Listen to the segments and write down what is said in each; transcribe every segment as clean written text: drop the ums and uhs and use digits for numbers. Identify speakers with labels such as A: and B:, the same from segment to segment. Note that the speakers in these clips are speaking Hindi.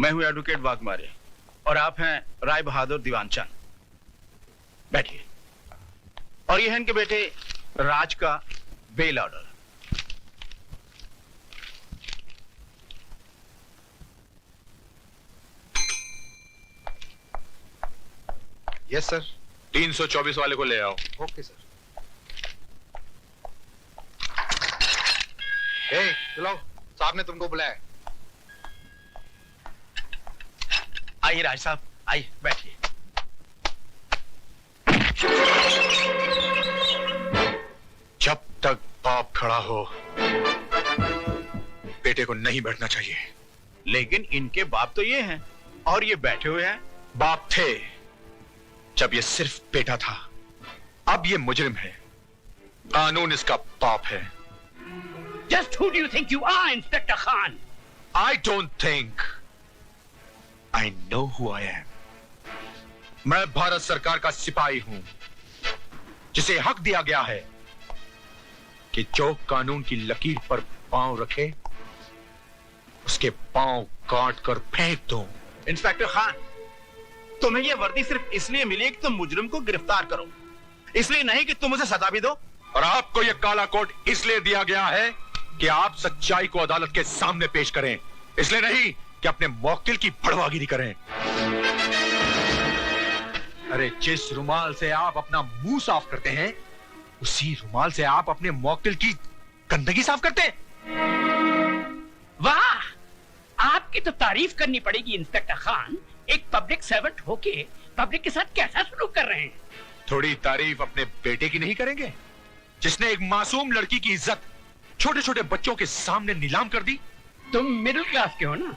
A: मैं हूं एडवोकेट वाघमारे और आप हैं राय बहादुर दीवानचंद। बैठिए। और ये है इनके बेटे राज का बेल ऑर्डर।
B: Yes sir.
C: 324 वाले को ले आओ।
B: Okay sir. हे चलो, साहब ने तुमको बुलाया।
A: आइए राज साहब, आइए बैठिए।
D: जब तक बाप खड़ा हो बेटे को नहीं बैठना चाहिए।
A: लेकिन इनके बाप तो ये हैं और ये बैठे हुए हैं।
D: बाप थे जब ये सिर्फ बेटा था, अब ये मुजरिम है। कानून इसका बाप है।
E: Just who do you think you are, Inspector Khan?
D: I don't think. I know who I am. मैं भारत सरकार का सिपाही हूं, जिसे हक दिया गया है कि जो कानून की लकीर पर पांव रखे उसके पांव काट कर फेंक दो।
A: इंस्पेक्टर खान, तुम्हें यह वर्दी सिर्फ इसलिए मिली कि तुम मुजरिम को गिरफ्तार करो, इसलिए नहीं कि तुम उसे सजा भी दो।
D: और आपको यह काला कोट इसलिए दिया गया है कि आप सच्चाई को अदालत के सामने पेश करें, इसलिए नहीं कि अपने मौकिल की भड़वागिरी करें। अरे जिस रुमाल से आप अपना मुंह साफ करते हैं, उसी रुमाल से आप अपने मौकिल की गंदगी साफ करते हैं।
E: वाह, आपकी तो तारीफ करनी पड़ेगी इंस्पेक्टर खान। एक पब्लिक सर्वेंट होके पब्लिक के साथ कैसा सलूक कर रहे हैं।
D: थोड़ी तारीफ अपने बेटे की नहीं करेंगे, जिसने एक मासूम लड़की की इज्जत छोटे छोटे बच्चों के सामने नीलाम कर दी।
E: तुम मिडिल क्लास के हो ना,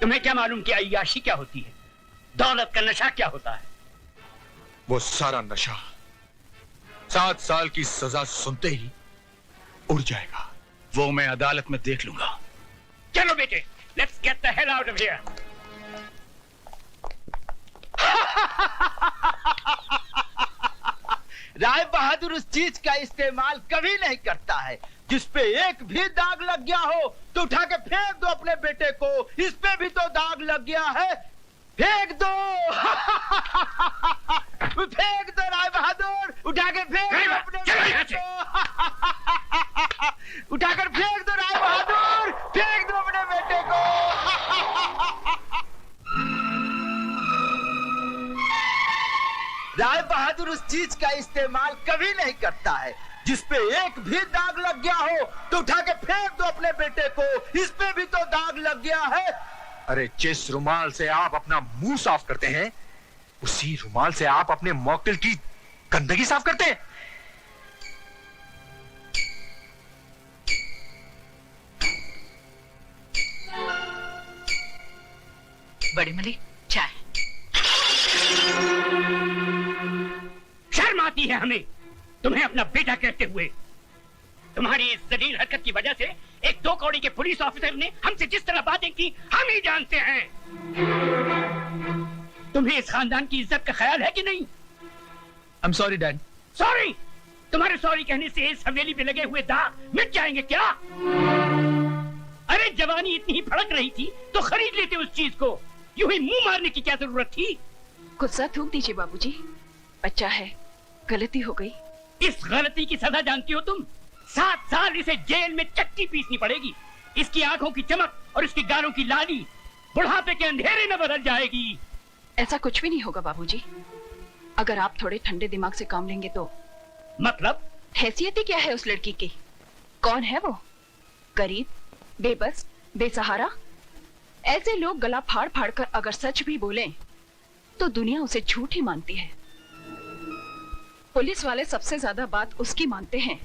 E: तुम्हें क्या मालूम कि अय्याशी क्या होती है, दौलत का नशा क्या होता है।
D: वो सारा नशा 7 साल की सजा सुनते ही उड़ जाएगा।
A: वो मैं अदालत में देख लूंगा।
E: चलो बेटे, let's get the hell out of here.
F: Rai Bahadur उस चीज का इस्तेमाल कभी नहीं करता है जिस पे एक भी दाग लग गया हो तो उठा के फेंक दो अपने बेटे को। इस पे भी तो दाग लग गया है, फेंक दो। फेंक दो राय बहादुर, उठा के फेंक दो अपने बेटे को। उठाकर फेंक दो राय बहादुर, फेंक दो अपने बेटे को। राय बहादुर उस चीज का इस्तेमाल कभी नहीं करता है जिस पे एक भी दाग लग गया हो तो उठा के फेंक दो अपने बेटे को। इस पे भी तो दाग लग गया है।
D: अरे जिस रुमाल से आप अपना मुंह साफ करते हैं, उसी रुमाल से आप अपने मौकिल की गंदगी साफ करते हैं।
G: बड़ी मलिक, चाय।
E: शर्म आती है हमें तुम्हें अपना बेटा कहते हुए। तुम्हारी इस जलील हरकत की वजह से एक 2 कौड़ी के पुलिस ऑफिसर ने हमसे जिस तरह बातें की हम ही जानते हैं। तुम्हें इस खानदान की इज्जत का ख्याल है कि नहीं?
F: I'm sorry, Dad.
E: सॉरी? तुम्हारे सॉरी कहने से इस हवेली पे लगे हुए दाग मिट जाएंगे क्या? अरे जवानी इतनी ही भड़क रही थी तो खरीद लेते उस चीज को। यूं ही मुंह मारने की क्या जरूरत थी?
G: गुस्सा थूक दीजिए बाबूजी, बच्चा है, गलती हो गई।
E: इस गलती की सजा जानती हो तुम? 7 साल इसे जेल में चक्की पीसनी पड़ेगी। इसकी आंखों की चमक और इसके गालों की लाली बुढ़ापे के अंधेरे में बदल जाएगी।
G: ऐसा कुछ भी नहीं होगा बाबूजी, अगर आप थोड़े ठंडे दिमाग से काम लेंगे तो।
E: मतलब?
G: हैसियत ही क्या है उस लड़की की? कौन है वो? गरीब, बेबस, बेसहारा। ऐसे लोग गला फाड़ फाड़ कर अगर सच भी बोलें तो दुनिया उसे झूठ ही मानती है। पुलिस वाले सबसे ज्यादा बात उसकी मानते हैं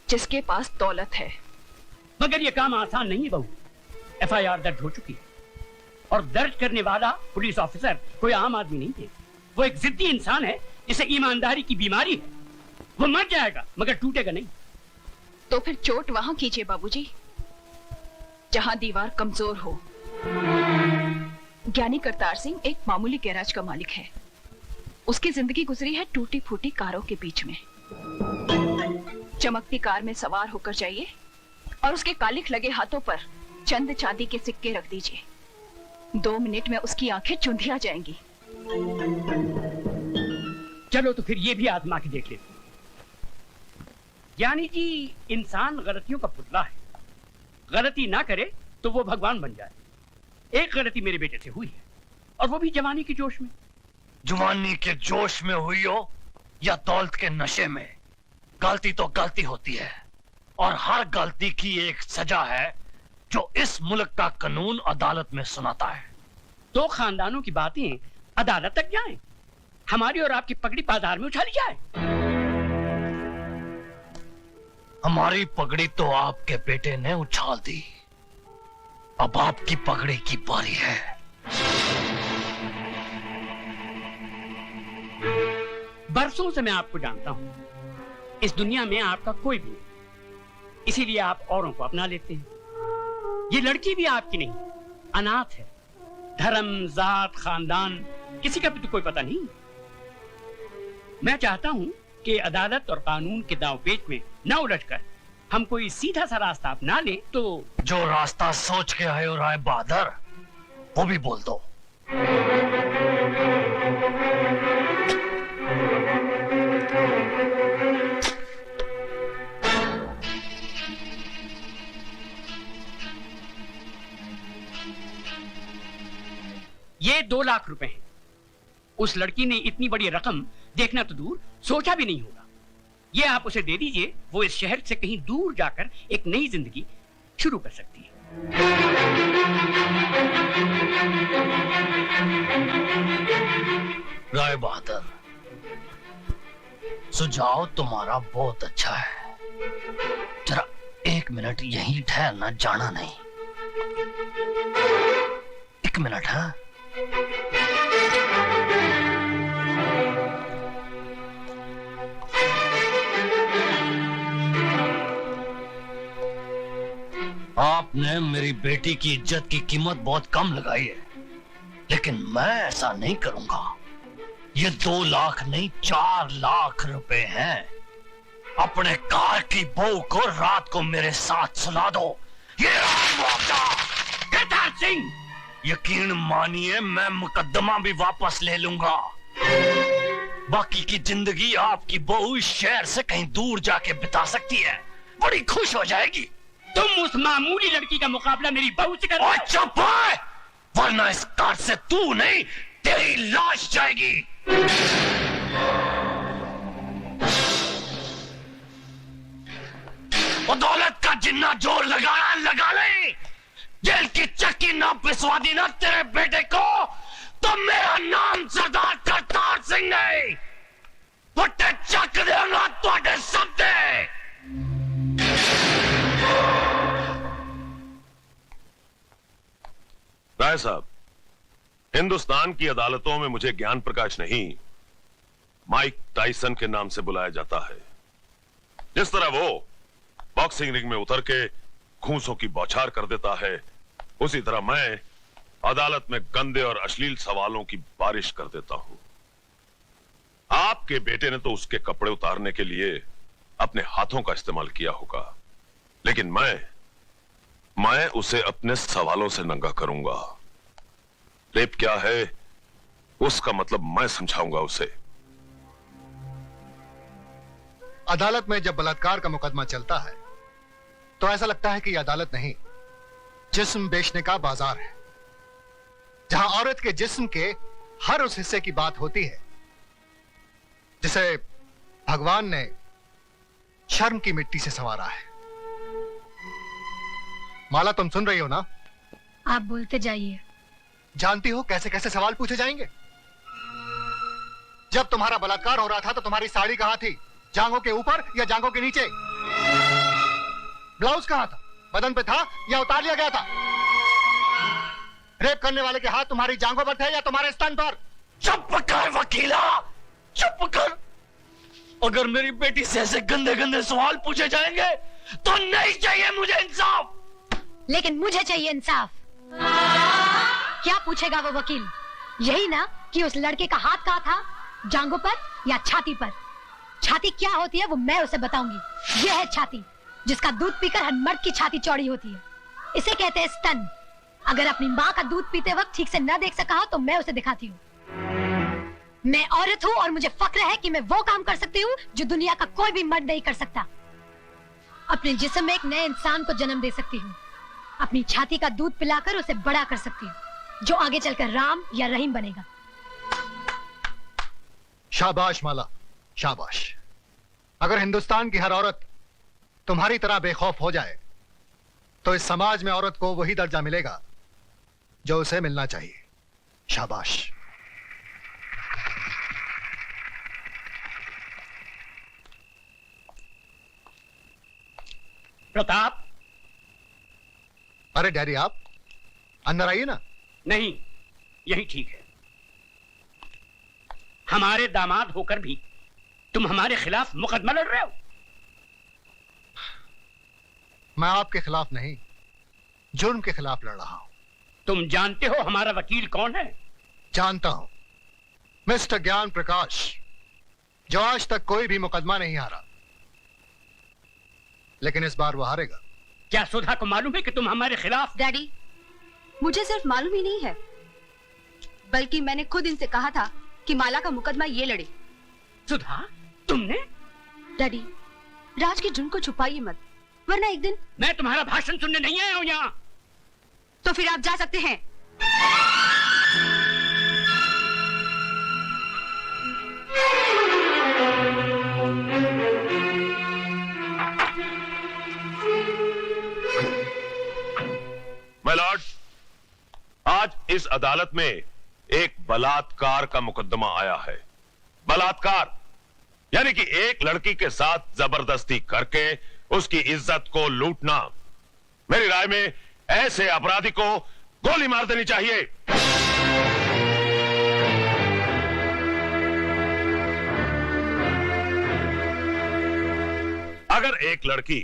G: जिसके पास दौलत है।
E: मगर ये काम आसान नहीं है बहू। FIR दर्ज हो चुकी है और दर्ज करने वाला पुलिस ऑफिसर कोई आम आदमी नहीं है। वो एक जिद्दी इंसान है जिसे ईमानदारी की बीमारी है। वो मर जाएगा मगर टूटेगा नहीं।
G: तो फिर चोट वहां कीजिए बाबूजी जहां दीवार कमजोर हो। ज्ञानी करतार सिंह एक मामूली गैराज का मालिक है। उसकी जिंदगी गुजरी है टूटी फूटी कारों के बीच में। चमकती कार में सवार होकर जाइए और उसके कालिख लगे हाथों पर चंद चांदी के सिक्के रख दीजिए। 2 मिनट में उसकी आंखें चुंधिया जाएंगी।
E: चलो तो फिर ये भी आजमा के देख लेते। ज्ञानी जी, इंसान गलतियों का पुतला है। गलती ना करे तो वो भगवान बन जाए। एक गलती मेरे बेटे से हुई है, और वो भी जवानी के जोश में।
H: जवानी के जोश में हुई हो या दौलत के नशे में, गलती तो गलती होती है, और हर गलती की एक सजा है जो इस मुल्क का कानून अदालत में सुनाता है।
E: तो खानदानों की बातें अदालत तक जाएं, हमारी और आपकी पगड़ी बाजार में उछाली जाए।
H: हमारी पगड़ी तो आपके बेटे ने उछाल दी, अब आपकी पगड़ी की बारी है।
E: बरसों से मैं आपको जानता हूं, इस दुनिया में आपका कोई भी नहीं, इसीलिए आप औरों को अपना लेते हैं। ये लड़की भी आपकी नहीं, अनाथ है। धर्म, जात, खानदान किसी का भी तो कोई पता नहीं। मैं चाहता हूं कि अदालत और कानून के दांवपेच में न उलझकर हम कोई सीधा सा रास्ता अपना ले। तो
H: जो रास्ता सोच के आए हो राय बहादुर, वो भी बोल दो।
E: ये 2 लाख रुपए हैं। उस लड़की ने इतनी बड़ी रकम देखना तो दूर, सोचा भी नहीं होगा। ये आप उसे दे दीजिए, वो इस शहर से कहीं दूर जाकर एक नई जिंदगी शुरू कर सकती है।
H: राय बहादुर, सुझाव तुम्हारा बहुत अच्छा है। जरा 1 मिनट यहीं ठहरना, जाना नहीं। 1 मिनट। हाँ, आपने मेरी बेटी की इज्जत की कीमत बहुत कम लगाई है, लेकिन मैं ऐसा नहीं करूंगा। ये 2 लाख नहीं, 4 लाख रुपए हैं। अपने कार की बहू को रात को मेरे साथ सुला दो। ये
E: केदार सिंह,
H: यकीन मानिए, मैं मुकदमा भी वापस ले लूंगा। बाकी की जिंदगी आपकी बहू इस शहर से कहीं दूर जाके बिता सकती है, बड़ी खुश हो जाएगी।
E: तुम उस मामूली लड़की का मुकाबला मेरी बहू से कर।
H: चुप है, वरना इस कार से तू नहीं, तेरी लाश जाएगी। वो दौलत का जिन्ना जोर लगाया, लगा ले। जेल की चक्की ना पिसवा दी ना तेरे बेटे को, तो मेरा नाम सरदार करतार सिंह नहीं, फुटे चक देगा तुहाडे सबदे।
C: राय साहब, हिंदुस्तान की अदालतों में मुझे ज्ञान प्रकाश नहीं, माइक टाइसन के नाम से बुलाया जाता है। जिस तरह वो बॉक्सिंग रिंग में उतर के घूंसों की बौछार कर देता है, उसी तरह मैं अदालत में गंदे और अश्लील सवालों की बारिश कर देता हूं। आपके बेटे ने तो उसके कपड़े उतारने के लिए अपने हाथों का इस्तेमाल किया होगा, लेकिन मैं उसे अपने सवालों से नंगा करूंगा। रेप क्या है उसका मतलब मैं समझाऊंगा उसे।
B: अदालत में जब बलात्कार का मुकदमा चलता है तो ऐसा लगता है कि यह अदालत नहीं, जिस्म बेचने का बाजार है, जहां औरत के जिस्म के हर उस हिस्से की बात होती है जिसे भगवान ने शर्म की मिट्टी से संवारा है। माला, तुम सुन रही हो ना?
I: आप बोलते जाइए।
B: जानती हो कैसे कैसे सवाल पूछे जाएंगे? जब तुम्हारा बलात्कार हो रहा था तो तुम्हारी साड़ी कहां थी? जांघों के ऊपर या जांघों के नीचे? ब्लाउज कहां था? बदन पे था या उतार लिया गया था? रेप करने वाले के हाथ तुम्हारी जांघों पर थे या तुम्हारे स्तन पर?
H: चुप कर वकीला, चुप कर। अगर मेरी बेटी से ऐसे गंदे गंदे सवाल पूछे जाएंगे तो नहीं चाहिए मुझे इंसाफ।
I: लेकिन मुझे चाहिए इंसाफ। क्या पूछेगा वो वकील? यही ना कि उस लड़के का हाथ कहाँ था, जांघों पर या छाती पर? छाती क्या होती है वो मैं उसे बताऊंगी। यह है छाती, जिसका दूध पीकर हर मर्द की छाती चौड़ी होती है। इसे कहते हैं स्तन। अगर अपनी माँ का दूध पीते वक्त ठीक से न देख सका हो तो मैं उसे दिखाती हूँ। मैं औरत हूँ और मुझे फक्र है कि मैं वो काम कर सकती हूँ जो दुनिया का कोई भी मर्द नहीं कर सकता। अपने जिस्म में एक नए इंसान को जन्म दे सकती हूँ। अपनी छाती का दूध पिलाकर उसे बड़ा कर सकती हूँ, जो आगे चलकर राम या रहीम बनेगा।
B: शाबाश माला, शाबाश। अगर हिंदुस्तान की हर औरत तुम्हारी तरह बेखौफ हो जाए तो इस समाज में औरत को वही दर्जा मिलेगा जो उसे मिलना चाहिए। शाबाश।
E: प्रताप।
B: अरे डैडी, आप अंदर आइए ना।
E: नहीं, यही ठीक है। हमारे दामाद होकर भी तुम हमारे खिलाफ मुकदमा लड़ रहे हो।
B: मैं आपके खिलाफ नहीं, जुर्म के खिलाफ लड़ रहा हूं।
E: तुम जानते हो हमारा वकील कौन है?
B: जानता हूं, मिस्टर ज्ञान प्रकाश, जो आज तक कोई भी मुकदमा नहीं हारा, लेकिन इस बार वो हारेगा।
E: क्या सुधा को मालूम है कि तुम हमारे खिलाफ?
J: डैडी, मुझे सिर्फ मालूम ही नहीं है, बल्कि मैंने खुद इनसे कहा था कि माला का मुकदमा ये लड़े।
E: सुधा, तुमने?
J: डैडी, राज के जुर्म को छुपाइए मत, वरना एक दिन।
E: मैं तुम्हारा भाषण सुनने नहीं आया हूं यहाँ।
J: तो फिर आप जा सकते हैं।
C: माय लॉर्ड, आज इस अदालत में एक बलात्कार का मुकदमा आया है। बलात्कार यानी कि एक लड़की के साथ जबरदस्ती करके उसकी इज्जत को लूटना। मेरी राय में ऐसे अपराधी को गोली मार देनी चाहिए। अगर एक लड़की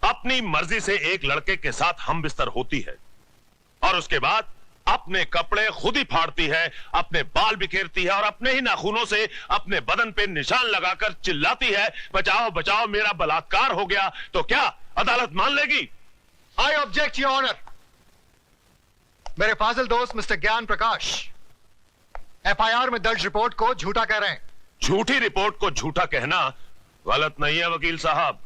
C: अपनी मर्जी से एक लड़के के साथ हम बिस्तर होती है और उसके बाद अपने कपड़े खुद ही फाड़ती है, अपने बाल बिखेरती है और अपने ही नाखूनों से अपने बदन पे निशान लगाकर चिल्लाती है, बचाओ बचाओ मेरा बलात्कार हो गया, तो क्या अदालत मान लेगी?
B: I object your honour. मेरे फाजिल दोस्त मिस्टर ज्ञान प्रकाश एफआईआर में दर्ज रिपोर्ट को झूठा कह रहे हैं।
C: झूठी रिपोर्ट को झूठा कहना गलत नहीं है वकील साहब।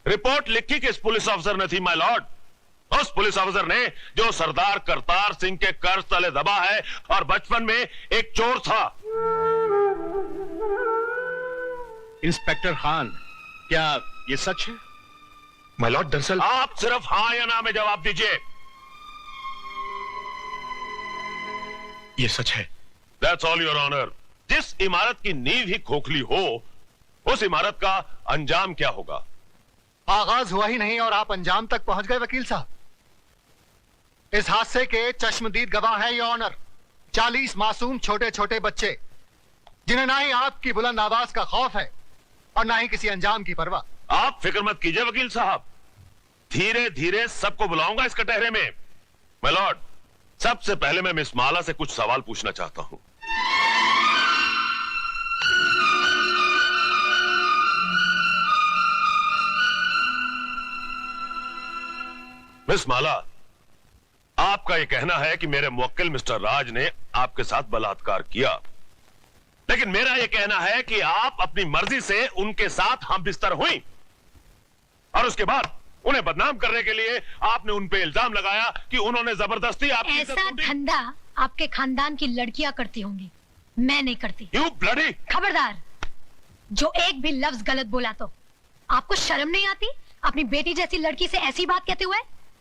C: रिपोर्ट लिखी किस पुलिस ऑफिसर ने थी माय लॉर्ड? उस पुलिस ऑफिसर ने जो सरदार करतार सिंह के कर्ज तले दबा है और बचपन में एक चोर था।
A: इंस्पेक्टर खान, क्या ये सच है?
D: माय लॉर्ड, दरअसल
C: आप सिर्फ हां या ना में जवाब दीजिए।
D: ये सच है।
C: That's all your honour. जिस इमारत की नींव ही खोखली हो, उस इमारत का अंजाम क्या होगा?
B: आगाज हुआ ही नहीं और आप अंजाम तक पहुंच गए वकील साहब। इस हादसे के चश्मदीद गवाह है योर ऑनर 40 मासूम छोटे छोटे बच्चे, जिन्हें ना ही आपकी बुलंद आवाज का खौफ है और ना ही किसी अंजाम की परवाह।
C: आप फिक्र मत कीजिए वकील साहब, धीरे धीरे सबको बुलाऊंगा इस कटहरे में। माय लॉर्ड, सबसे पहले मैं मिस माला से कुछ सवाल पूछना चाहता हूं। मिस माला, आपका यह कहना है कि मेरे मुवक्किल मिस्टर राज ने आपके साथ बलात्कार किया, लेकिन मेरा यह कहना है कि आप अपनी मर्जी से उनके साथ हम बिस्तर हुई और उसके बाद उन्हें बदनाम करने के लिए आपने उन पे इल्जाम लगाया कि उन्होंने जबरदस्ती आपकी इज्जत
I: ऐसा
C: लूटी।
I: धंधा आपके खानदान की लड़कियां करती होंगी, मैं नहीं करती।
C: You bloody!
I: खबरदार, जो एक भी लफ्ज गलत बोला तो आपको शर्म नहीं आती अपनी बेटी जैसी लड़की से ऐसी बात कहते हुए?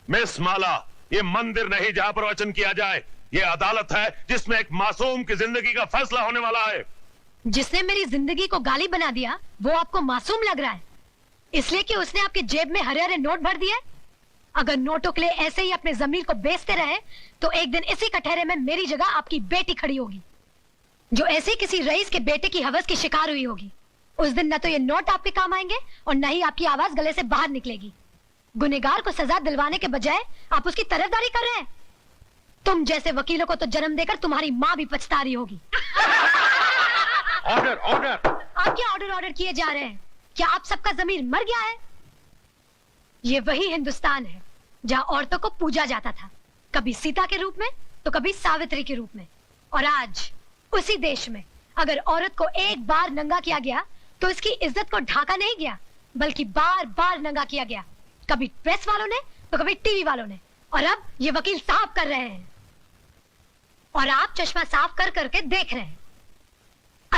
C: मिस माला, ये मंदिर नहीं जहां पर वचन किया जाए, ये अदालत है जिसमें एक मासूम की जिंदगी का फैसला होने वाला है।
I: जिसने मेरी जिंदगी को गाली बना दिया वो आपको मासूम लग रहा है, इसलिए कि उसने आपके जेब में हरे हरे नोट भर दिए? अगर नोटों के लिए ऐसे ही अपने जमीर को बेचते रहे तो एक दिन इसी कटहरे में मेरी जगह आपकी बेटी खड़ी होगी, जो ऐसे किसी रईस के बेटे की हवस की शिकार हुई होगी। उस दिन न तो ये नोट आपके काम आएंगे और न ही आपकी आवाज गले से बाहर निकलेगी। गुनहगार को सजा दिलवाने के बजाय आप उसकी तरफदारी कर रहे हैं। तुम जैसे वकीलों को तो जन्म देकर तुम्हारी माँ भी पछता रही होगी।
A: Order order.
I: आप क्या ऑर्डर किए जा रहे हैं? क्या आप सबका जमीर मर गया है? ये वही हिंदुस्तान है जहाँ औरतों को पूजा जाता था, कभी सीता के रूप में तो कभी सावित्री के रूप में। और आज उसी देश में अगर औरत को एक बार नंगा किया गया तो इसकी इज्जत को ढाका नहीं गया, बल्कि बार बार नंगा किया गया, कभी प्रेस वालों ने तो कभी टीवी वालों ने, और अब ये वकील साफ कर रहे हैं और आप चश्मा साफ कर करके देख रहे हैं।